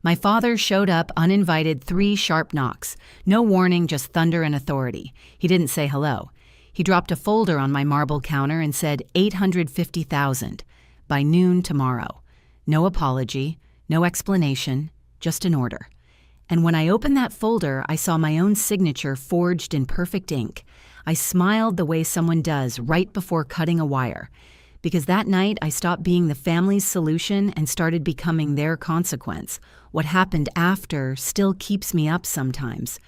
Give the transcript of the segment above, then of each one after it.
My father showed up uninvited, 3 sharp knocks. No warning, just thunder and authority. He didn't say hello. He dropped a folder on my marble counter and said 850,000 by noon tomorrow. No apology, no explanation, just an order. And when I opened that folder, I saw my own signature forged in perfect ink. I smiled the way someone does right before cutting a wire. Because that night, I stopped being the family's solution and started becoming their consequence. What happened after still keeps me up sometimes.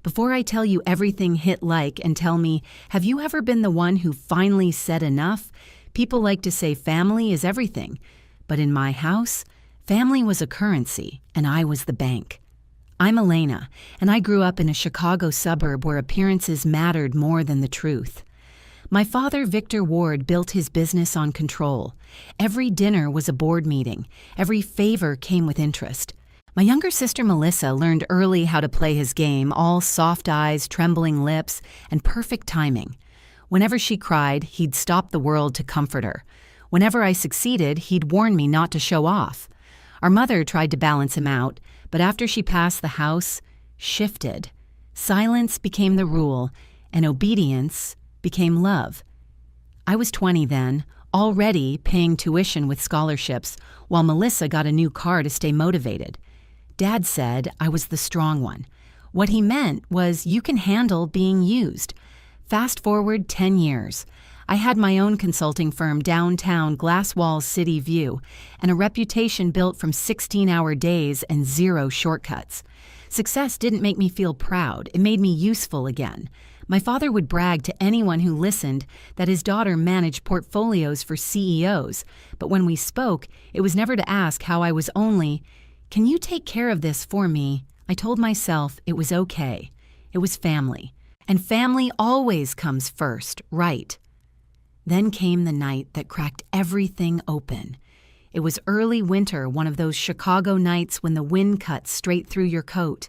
Before I tell you everything hit like and tell me, have you ever been the one who finally said enough? People like to say family is everything. But in my house, family was a currency, and I was the bank. I'm Elena, and I grew up in a Chicago suburb where appearances mattered more than the truth. My father, Victor Ward, built his business on control. Every dinner was a board meeting. Every favor came with interest. My younger sister, Melissa, learned early how to play his game, all soft eyes, trembling lips, and perfect timing. Whenever she cried, he'd stop the world to comfort her. Whenever I succeeded, he'd warn me not to show off. Our mother tried to balance him out, but after she passed the house, shifted. Silence became the rule, and obedience became love. I was 20 then, already paying tuition with scholarships, while Melissa got a new car to stay motivated. Dad said I was the strong one. What he meant was you can handle being used. Fast forward 10 years. I had my own consulting firm downtown, glass walls, city view, and a reputation built from 16-hour days and 0 shortcuts. Success didn't make me feel proud. It made me useful again. My father would brag to anyone who listened that his daughter managed portfolios for CEOs, but when we spoke, it was never to ask how I was only, "Can you take care of this for me?" I told myself it was okay. It was family. And family always comes first, right? Then came the night that cracked everything open. It was early winter, one of those Chicago nights when the wind cuts straight through your coat.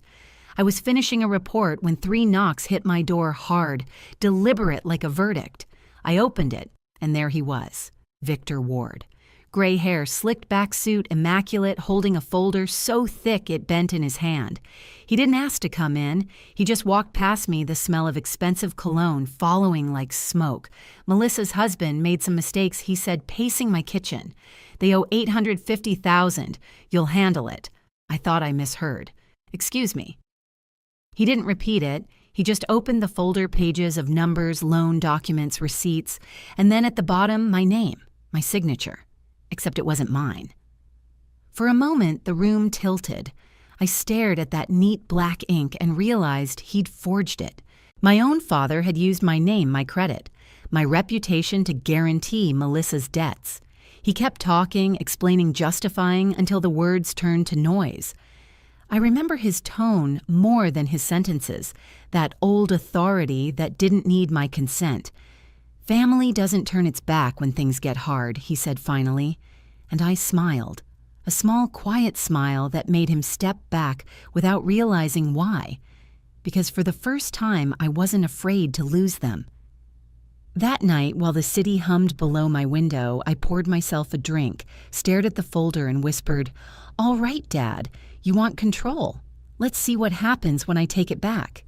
I was finishing a report when 3 knocks hit my door hard, deliberate like a verdict. I opened it, and there he was, Victor Ward. Gray hair, slicked back suit, immaculate, holding a folder so thick it bent in his hand. He didn't ask to come in. He just walked past me, the smell of expensive cologne following like smoke. Melissa's husband made some mistakes, he said, pacing my kitchen. "They owe $850,000. You'll handle it." I thought I misheard. "Excuse me." He didn't repeat it. He just opened the folder pages of numbers, loan documents, receipts, and then at the bottom, my name, my signature. Except it wasn't mine. For a moment, the room tilted. I stared at that neat black ink and realized he'd forged it. My own father had used my name, my credit, my reputation to guarantee Melissa's debts. He kept talking, explaining, justifying, until the words turned to noise. I remember his tone more than his sentences, that old authority that didn't need my consent. "Family doesn't turn its back when things get hard," he said finally, and I smiled, a small, quiet smile that made him step back without realizing why, because for the first time I wasn't afraid to lose them. That night, while the city hummed below my window, I poured myself a drink, stared at the folder and whispered, "All right, Dad, you want control. Let's see what happens when I take it back."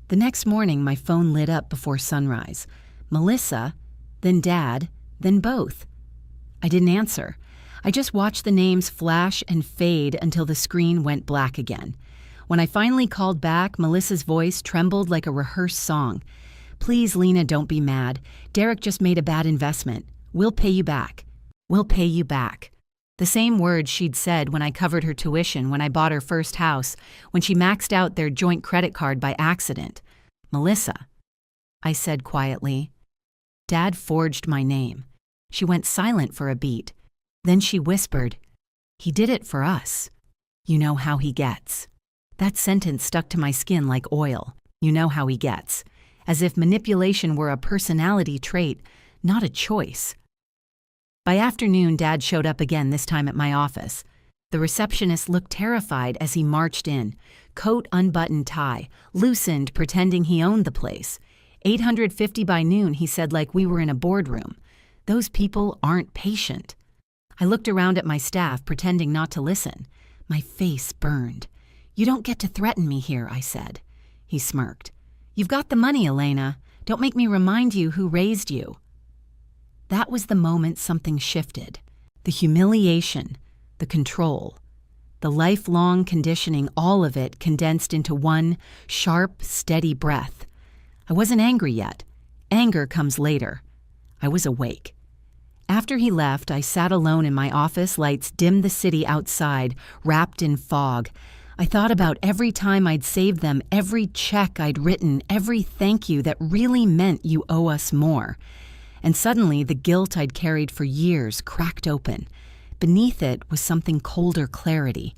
The next morning, my phone lit up before sunrise. Melissa, then Dad, then both. I didn't answer. I just watched the names flash and fade until the screen went black again. When I finally called back, Melissa's voice trembled like a rehearsed song. "Please, Lena, don't be mad. Derek just made a bad investment. We'll pay you back. We'll pay you back." The same words she'd said when I covered her tuition when I bought her first house, when she maxed out their joint credit card by accident. "Melissa," I said quietly. Dad forged my name. She went silent for a beat. Then she whispered, "He did it for us. You know how he gets." That sentence stuck to my skin like oil. You know how he gets. As if manipulation were a personality trait, not a choice. By afternoon, Dad showed up again, this time at my office. The receptionist looked terrified as he marched in. Coat unbuttoned, tie, loosened, pretending he owned the place. 850 by noon, he said, like we were in a boardroom. Those people aren't patient. I looked around at my staff, pretending not to listen. My face burned. "You don't get to threaten me here," I said. He smirked. "You've got the money, Elena. Don't make me remind you who raised you." That was the moment something shifted. The humiliation, the control, the lifelong conditioning, all of it condensed into one sharp, steady breath. I wasn't angry yet. Anger comes later. I was awake. After he left, I sat alone in my office. Lights dimmed the city outside, wrapped in fog. I thought about every time I'd saved them, every check I'd written, every thank you that really meant you owe us more. And suddenly, the guilt I'd carried for years cracked open. Beneath it was something colder clarity.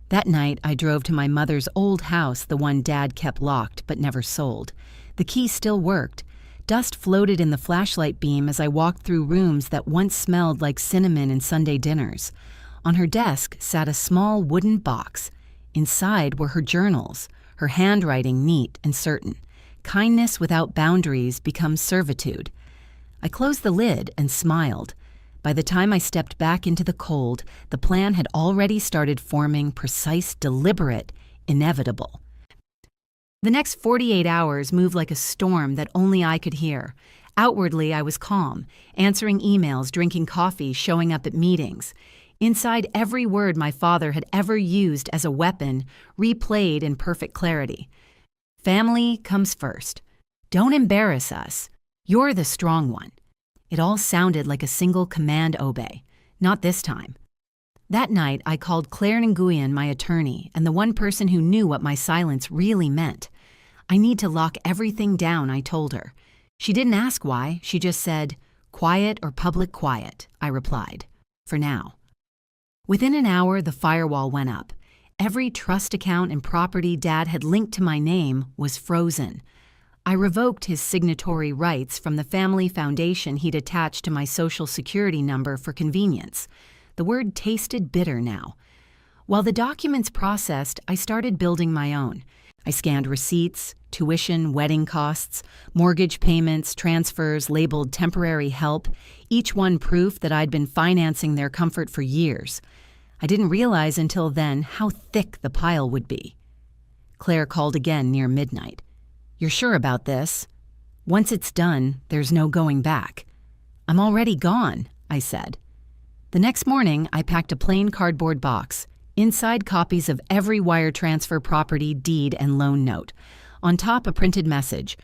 That night, I drove to my mother's old house, the one Dad kept locked but never sold. The key still worked. Dust floated in the flashlight beam as I walked through rooms that once smelled like cinnamon and Sunday dinners. On her desk sat a small wooden box. Inside were her journals, her handwriting neat and certain. Kindness without boundaries becomes servitude. I closed the lid and smiled. By the time I stepped back into the cold, the plan had already started forming, precise, deliberate, inevitable. The next 48 hours moved like a storm that only I could hear. Outwardly, I was calm, answering emails, drinking coffee, showing up at meetings. Inside, every word my father had ever used as a weapon replayed in perfect clarity. Family comes first. Don't embarrass us. You're the strong one. It all sounded like a single command obey. Not this time. That night, I called Claire Nguyen, my attorney, and the one person who knew what my silence really meant. I need to lock everything down, I told her. She didn't ask why. She just said, "Quiet or public quiet," I replied. For now. Within an hour, the firewall went up. Every trust account and property Dad had linked to my name was frozen. I revoked his signatory rights from the family foundation he'd attached to my Social Security number for convenience. The word tasted bitter now. While the documents processed, I started building my own. I scanned receipts, tuition, wedding costs, mortgage payments, transfers labeled temporary help, each one proof that I'd been financing their comfort for years. I didn't realize until then how thick the pile would be. Claire called again near midnight. "You're sure about this? Once it's done, there's no going back." "I'm already gone," I said. The next morning, I packed a plain cardboard box. Inside, copies of every wire transfer, property, deed, and loan note. On top, a printed message.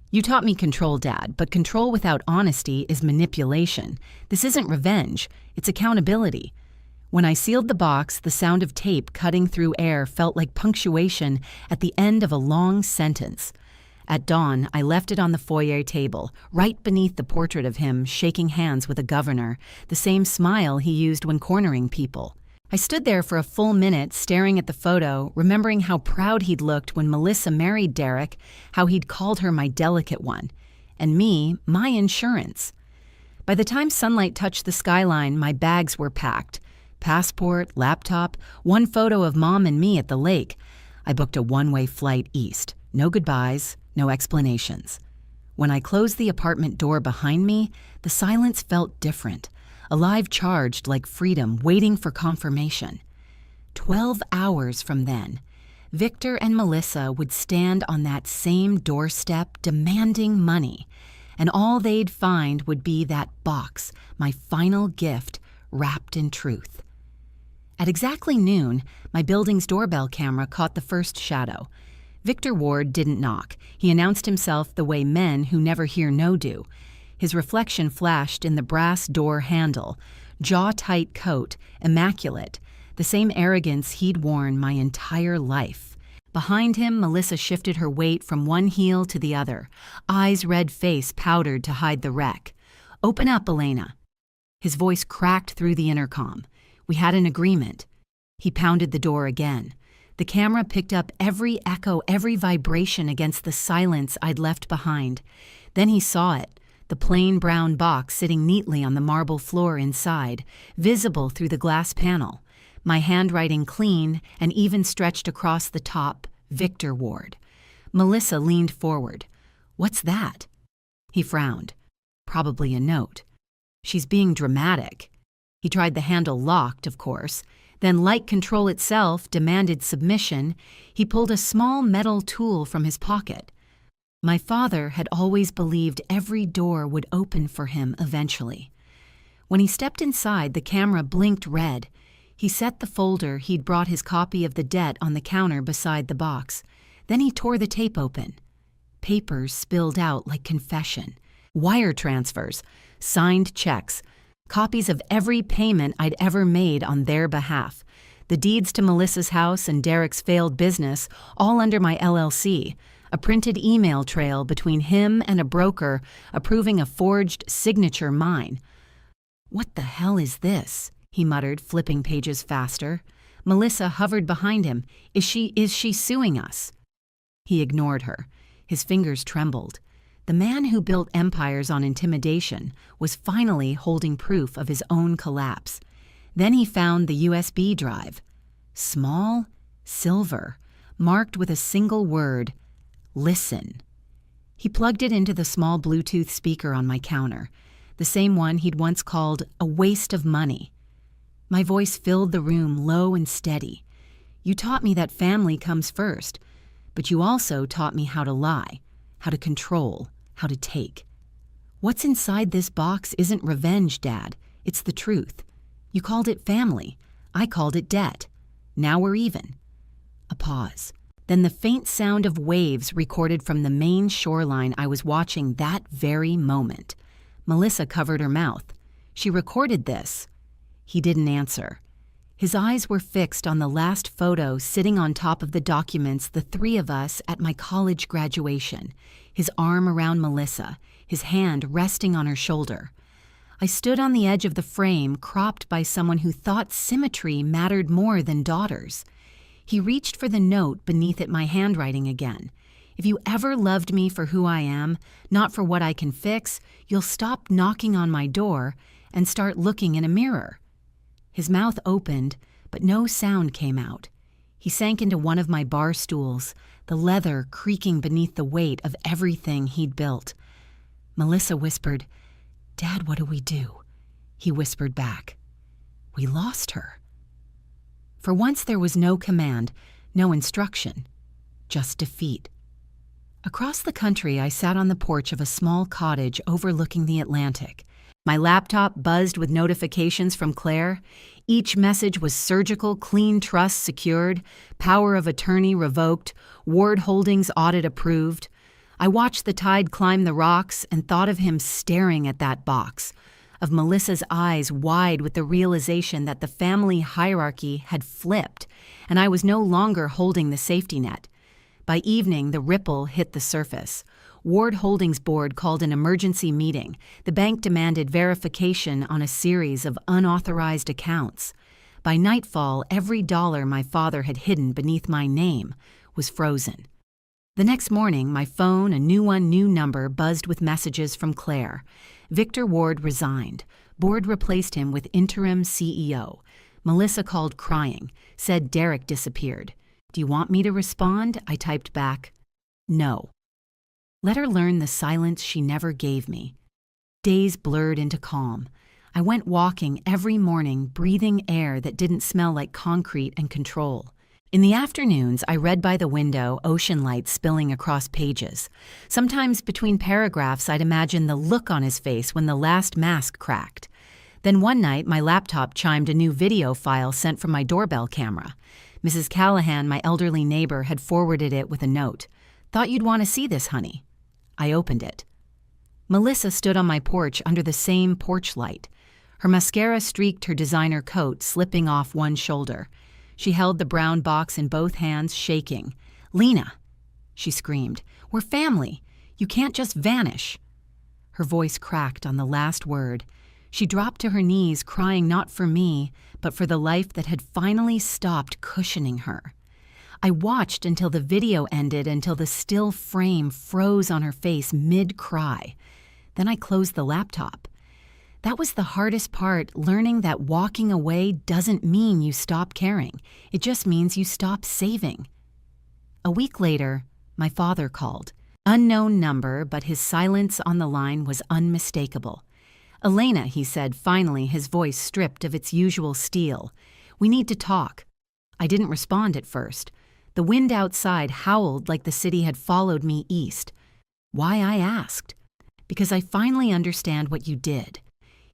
"You taught me control, Dad, but control without honesty is manipulation. This isn't revenge, it's accountability." When I sealed the box, the sound of tape cutting through air felt like punctuation at the end of a long sentence. At dawn, I left it on the foyer table, right beneath the portrait of him shaking hands with a governor, the same smile he used when cornering people. I stood there for a full minute staring at the photo, remembering how proud he'd looked when Melissa married Derek, how he'd called her my delicate one, and me, my insurance. By the time sunlight touched the skyline, my bags were packed. Passport, laptop, one photo of Mom and me at the lake. I booked a one-way flight east. No goodbyes, no explanations. When I closed the apartment door behind me, the silence felt different, alive, charged like freedom, waiting for confirmation. 12 hours from then, Victor and Melissa would stand on that same doorstep demanding money, and all they'd find would be that box, my final gift, wrapped in truth. At exactly noon, my building's doorbell camera caught the first shadow. Victor Ward didn't knock. He announced himself the way men who never hear no do. His reflection flashed in the brass door handle, jaw-tight coat, immaculate, the same arrogance he'd worn my entire life. Behind him, Melissa shifted her weight from one heel to the other, eyes red, face powdered to hide the wreck. "Open up, Elena." His voice cracked through the intercom. We had an agreement. He pounded the door again. The camera picked up every echo, every vibration against the silence I'd left behind. Then he saw it, the plain brown box sitting neatly on the marble floor inside, visible through the glass panel. My handwriting clean and even stretched across the top, Victor Ward. Melissa leaned forward. "What's that?" He frowned. "Probably a note." "She's being dramatic." He tried the handle locked, of course. Then, like control itself demanded submission, he pulled a small metal tool from his pocket. My father had always believed every door would open for him eventually. When he stepped inside, the camera blinked red. He set the folder he'd brought his copy of the debt on the counter beside the box. Then he tore the tape open. Papers spilled out like confession. Wire transfers, signed checks, copies of every payment I'd ever made on their behalf. The deeds to Melissa's house and Derek's failed business, all under my LLC. A printed email trail between him and a broker approving a forged signature mine. "What the hell is this?" he muttered, flipping pages faster. Melissa hovered behind him. Is she suing us?" He ignored her. His fingers trembled. The man who built empires on intimidation was finally holding proof of his own collapse. Then he found the USB drive. Small, silver, marked with a single word, "Listen." He plugged it into the small Bluetooth speaker on my counter, the same one he'd once called a waste of money. My voice filled the room low and steady. "You taught me that family comes first, but you also taught me how to lie, how to control, how to take. What's inside this box isn't revenge, Dad. It's the truth. You called it family. I called it debt. Now we're even." A pause. Then the faint sound of waves recorded from the main shoreline I was watching that very moment. Melissa covered her mouth. She recorded this. He didn't answer. His eyes were fixed on the last photo sitting on top of the documents, the three of us at my college graduation, his arm around Melissa, his hand resting on her shoulder. I stood on the edge of the frame, cropped by someone who thought symmetry mattered more than daughters. He reached for the note beneath it, my handwriting again. "If you ever loved me for who I am, not for what I can fix, you'll stop knocking on my door and start looking in a mirror." His mouth opened, but no sound came out. He sank into one of my bar stools, the leather creaking beneath the weight of everything he'd built. Melissa whispered, "Dad, what do we do?" He whispered back, "We lost her." For once there was no command, no instruction, just defeat. Across the country, I sat on the porch of a small cottage overlooking the Atlantic. My laptop buzzed with notifications from Claire. Each message was surgical, clean trust secured, power of attorney revoked, Ward Holdings audit approved. I watched the tide climb the rocks and thought of him staring at that box, of Melissa's eyes wide with the realization that the family hierarchy had flipped, and I was no longer holding the safety net. By evening, the ripple hit the surface. Ward Holdings board called an emergency meeting. The bank demanded verification on a series of unauthorized accounts. By nightfall, every dollar my father had hidden beneath my name was frozen. The next morning, my phone, a new number, buzzed with messages from Claire. Victor Ward resigned. Board replaced him with interim CEO. Melissa called crying, said Derek disappeared. "Do you want me to respond?" I typed back, "No." Let her learn the silence she never gave me. Days blurred into calm. I went walking every morning, breathing air that didn't smell like concrete and control. In the afternoons, I read by the window, ocean light spilling across pages. Sometimes between paragraphs, I'd imagine the look on his face when the last mask cracked. Then one night, my laptop chimed a new video file sent from my doorbell camera. Mrs. Callahan, my elderly neighbor, had forwarded it with a note. "Thought you'd want to see this, honey." I opened it. Melissa stood on my porch under the same porch light. Her mascara streaked her designer coat, slipping off one shoulder. She held the brown box in both hands, shaking. "Lena," she screamed, "we're family. You can't just vanish." Her voice cracked on the last word. She dropped to her knees, crying not for me, but for the life that had finally stopped cushioning her. I watched until the video ended, until the still frame froze on her face mid-cry. Then I closed the laptop. That was the hardest part, learning that walking away doesn't mean you stop caring. It just means you stop saving. A week later, my father called. Unknown number, but his silence on the line was unmistakable. "Elena," he said, finally, his voice stripped of its usual steel. We need to talk." I didn't respond at first. The wind outside howled like the city had followed me east. Why, I asked. "Because I finally understand what you did."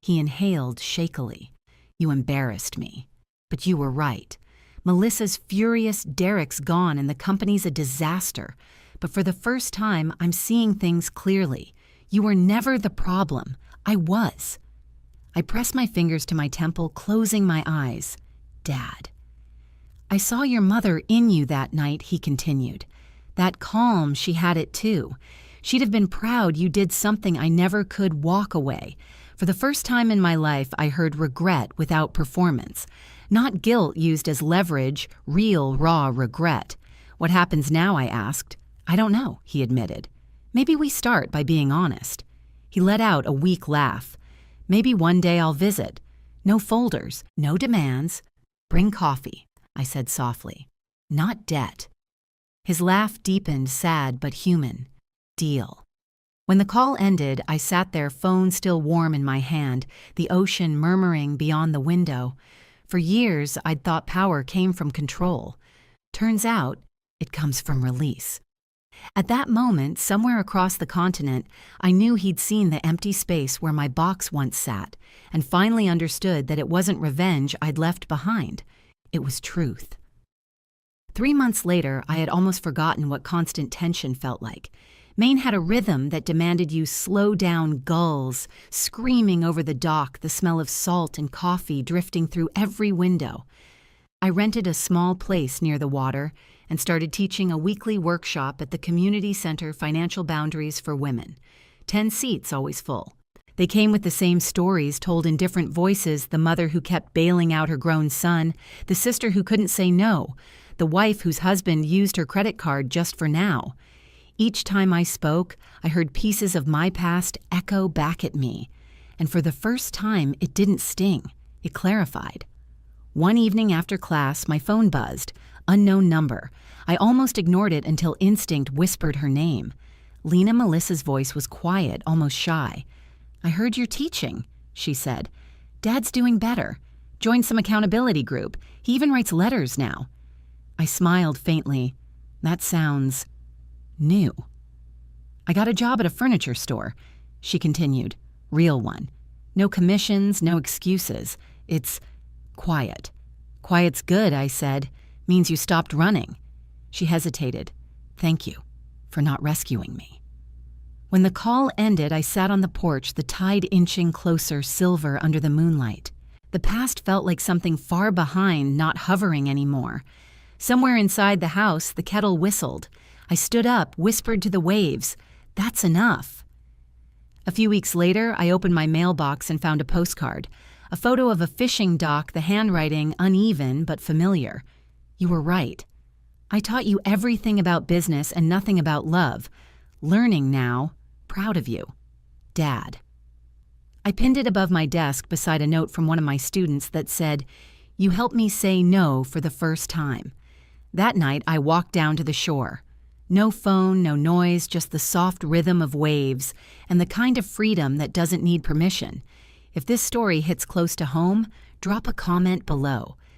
He inhaled shakily. "You embarrassed me. But you were right. Melissa's furious, Derek's gone, and the company's a disaster. But for the first time, I'm seeing things clearly. You were never the problem. I was." I pressed my fingers to my temple, closing my eyes. Dad. "I saw your mother in you that night," he continued. "That calm, she had it too. She'd have been proud you did something I never could walk away. For the first time in my life, I heard regret without performance. Not guilt used as leverage, real, raw regret. What happens now, I asked. "I don't know," he admitted. "Maybe we start by being honest." He let out a weak laugh. "Maybe one day I'll visit. No folders, no demands. Bring coffee," I said softly. "Not debt." His laugh deepened, sad but human. Deal. When the call ended, I sat there, phone still warm in my hand, the ocean murmuring beyond the window. For years, I'd thought power came from control. Turns out, it comes from release. At that moment, somewhere across the continent, I knew he'd seen the empty space where my box once sat, and finally understood that it wasn't revenge I'd left behind. It was truth. 3 months later, I had almost forgotten what constant tension felt like. Maine had a rhythm that demanded you slow down, gulls screaming over the dock, the smell of salt and coffee drifting through every window. I rented a small place near the water and started teaching a weekly workshop at the Community Center Financial Boundaries for Women. 10 seats, always full. They came with the same stories told in different voices: the mother who kept bailing out her grown son, the sister who couldn't say no, the wife whose husband used her credit card just for now. Each time I spoke, I heard pieces of my past echo back at me. And for the first time, it didn't sting. It clarified. One evening after class, my phone buzzed. Unknown number. I almost ignored it until instinct whispered her name. Lena Melissa's voice was quiet, almost shy. "I heard you're teaching," she said. "Dad's doing better. Joined some accountability group. He even writes letters now." I smiled faintly. "That sounds new." "I got a job at a furniture store," she continued. "Real one. No commissions, no excuses. It's quiet." "Quiet's good," I said. "Means you stopped running." She hesitated. "Thank you for not rescuing me." When the call ended, I sat on the porch, the tide inching closer, silver under the moonlight. The past felt like something far behind, not hovering anymore. Somewhere inside the house, the kettle whistled. I stood up, whispered to the waves, "That's enough." A few weeks later, I opened my mailbox and found a postcard. A photo of a fishing dock, the handwriting uneven but familiar. "You were right. I taught you everything about business and nothing about love. Learning now. Proud of you. Dad." I pinned it above my desk beside a note from one of my students that said, "You helped me say no for the first time." That night, I walked down to the shore. No phone, no noise, just the soft rhythm of waves and the kind of freedom that doesn't need permission. If this story hits close to home, drop a comment below.